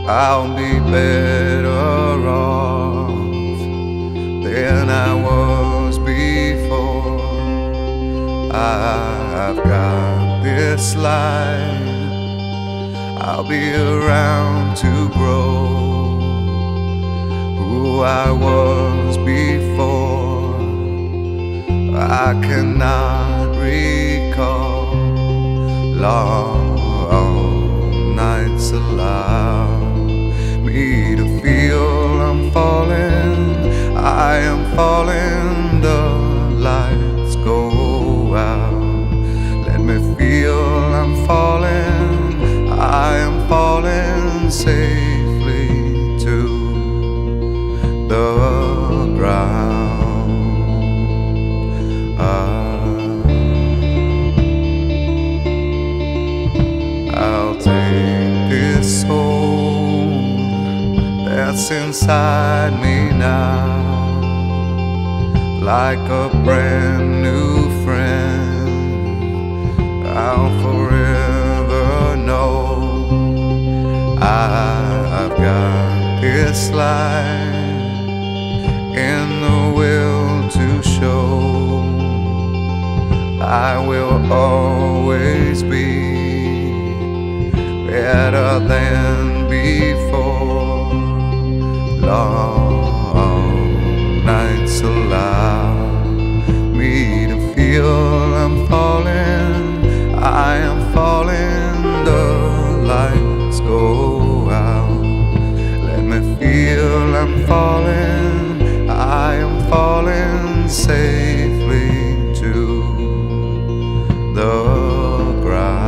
I'll be better off than I was before. I've got this life, I'll be around to grow who I was before. I cannot recall long nights allow me to feel I'm falling, I am falling, the lights go out. Let me feel I'm falling, I am falling safely to the ground. I'll take this soul that's inside me now, like a brand new friend. I'll forever know I've got this life in the will to show. I will always be better than before. Long nights allow me to feel I'm falling, I am falling, the lights go out. Let me feel I'm falling, I am falling safely to the ground.